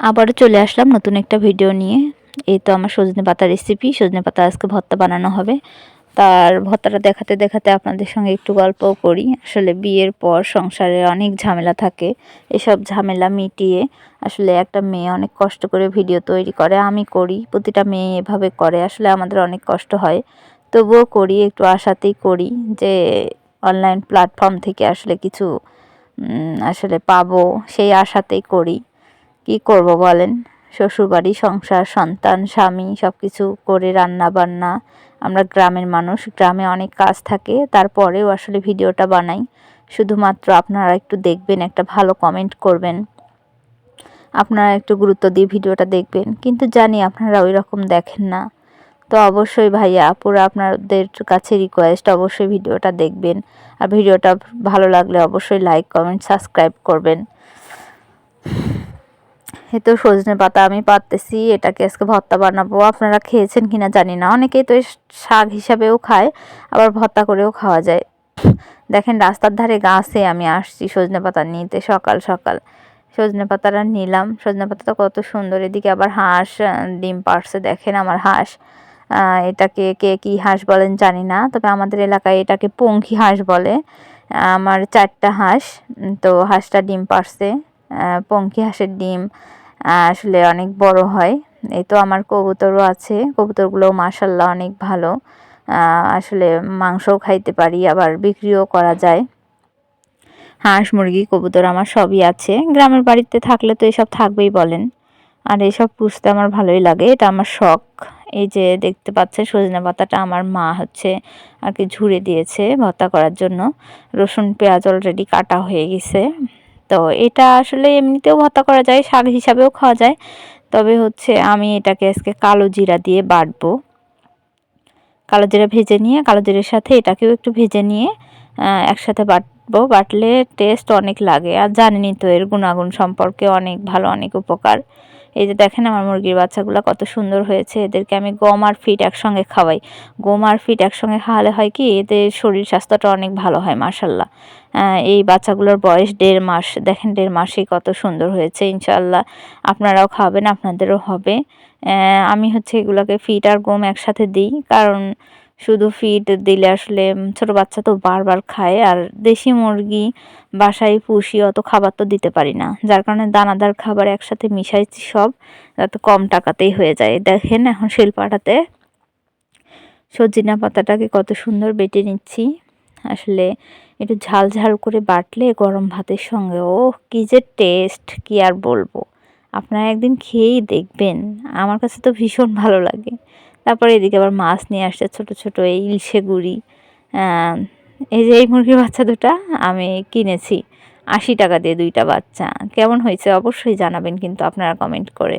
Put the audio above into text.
আবারও চলে আসলাম নতুন একটা ভিডিও নিয়ে। এই তো আমার সজনে পাতা রেসিপি। সজনে পাতা আজকে ভর্তা বানানো হবে। তার ভর্তাটা দেখাতে দেখাতে আপনাদের সঙ্গে একটু গল্পও করি। আসলে বিয়ের পর সংসারে অনেক ঝামেলা থাকে। এসব ঝামেলা মিটিয়ে আসলে একটা মেয়ে অনেক কষ্ট করে ভিডিও তৈরি করে। আমি করি, প্রতিটা মেয়ে এভাবে করে। আসলে আমাদের অনেক কষ্ট হয়, তবুও করি, একটু আশাতেই করি যে অনলাইন প্ল্যাটফর্ম থেকে আসলে কিছু আসলে পাবো, সেই আশাতেই করি। কি করব বলেন, শ্বশুরবাড়ি, সংসার, সন্তান, স্বামী সব কিছু করে রান্না বান্না। আমরা গ্রামের মানুষ, গ্রামে অনেক কাজ থাকে, তারপরেও আসলে ভিডিওটা বানাই। শুধুমাত্র আপনারা একটু দেখবেন, একটা ভালো কমেন্ট করবেন, আপনারা একটু গুরুত্ব দিয়ে ভিডিওটা দেখবেন। কিন্তু জানি আপনারা ওই রকম দেখেন না। তো অবশ্যই ভাইয়া আপুরা, আপনাদের কাছে রিকোয়েস্ট, অবশ্যই ভিডিওটা দেখবেন। আর ভিডিওটা ভালো লাগলে অবশ্যই লাইক, কমেন্ট, সাবস্ক্রাইব করবেন। এই তো সজনে পাতা আমি পাততেছি, এটাকে আজকে ভর্তা বানাবো। আপনারা খেয়েছেন কিনা জানি না, অনেকেই তো শাক হিসাবেও খায়, আবার ভর্তা করেও খাওয়া যায়। দেখেন রাস্তার ধারে গাছে আমি আসছি সজনে পাতা নিতে, সকাল সকাল সজনে পাতাটা নিলাম। সজনে পাতাটা কত সুন্দর, এদিকে আবার হাঁস ডিম পাড়ছে। দেখেন আমার হাঁস, এটাকে কে কি হাঁস বলেন জানি না, তবে আমাদের এলাকায় এটাকে পঙ্খী হাঁস বলে। আমার 4টা হাঁস, তো হাঁসটা ডিম পাড়ছে। পঙ্খী হাঁসের ডিম আসলে অনেক বড় হয়। এই তো আমার কবুতরও আছে, কবুতরগুলোও মাশাল্লাহ অনেক ভালো। আসলে মাংসও খাইতে পারি, আবার বিক্রিও করা যায়। হাঁস, মুরগি, কবুতর আমার সবই আছে। গ্রামের বাড়িতে থাকলে তো এসব থাকবেই বলেন। আর এসব পুষতে আমার ভালোই লাগে, এটা আমার শখ। এই যে দেখতে পাচ্ছেন সজনে পাতাটা আমার মা হচ্ছে আর কি ঝুড়ে দিয়েছে ভর্তা করার জন্য। রসুন পেঁয়াজ অলরেডি কাটা হয়ে গেছে। তো এটা আসলে এমনিতেও ভর্তা করা যায়, শাক হিসাবেও খাওয়া যায়। তবে হচ্ছে আমি এটাকে আজকে কালো জিরা দিয়ে বাটবো। কালো জিরা ভেজে নিয়ে, কালো জিরার সাথে এটাকেও একটু ভেজে নিয়ে একসাথে বাটবো। বাটলে টেস্ট অনেক লাগে, আর জানেনই তো এর গুণাগুণ সম্পর্কে, অনেক ভালো, অনেক উপকার। এই যে দেখেন আমার মুরগির বাচ্চাগুলো কত সুন্দর হয়েছে। এদেরকে আমি গম আর ফিট একসঙ্গে খাওয়াই। গম আর ফিট একসঙ্গে খাওয়ালে হয় কি, এদের শরীর স্বাস্থ্যটা অনেক ভালো হয় মাশাল্লাহ। এই বাচ্চাগুলোর বয়স 1.5 মাস। দেখেন 1.5 মাসেই কত সুন্দর হয়েছে। ইনশাআল্লাহ আপনারাও খাবেন, আপনাদেরও হবে। আমি হচ্ছে এগুলোকে ফিট আর গম একসাথে দিই, কারণ শুধু ফিড দিলে আসলে ছোট বাচ্চা তো বারবার খায়। আর দেশি মুরগি বাসায় পুষি, অত খাবার তো দিতে পারি না, যার কারণে দানাদার খাবার একসাথে মিশাইছি সব, যাতে কম টাকাতেই হয়ে যায়। দেখেন এখন শিলপাটাতে সজনা পাতাটাকে কত সুন্দর বেটে নিচ্ছি। আসলে একটু ঝাল ঝাল করে বাটলে গরম ভাতের সঙ্গে, ও কি যে টেস্ট, কি আর বলবো। আপনারা একদিন খেয়েই দেখবেন, আমার কাছে তো ভীষণ ভালো লাগে। তারপরে এদিকে আবার মাছ নিয়ে আসছে ছোট ছোট, এই ইলশে গুঁড়ি। এই যে এই মুরগির বাচ্চা দুটা আমি কিনেছি 80 টাকা দিয়ে, 2টা বাচ্চা। কেমন হয়েছে অবশ্যই জানাবেন কিন্তু আপনারা কমেন্ট করে।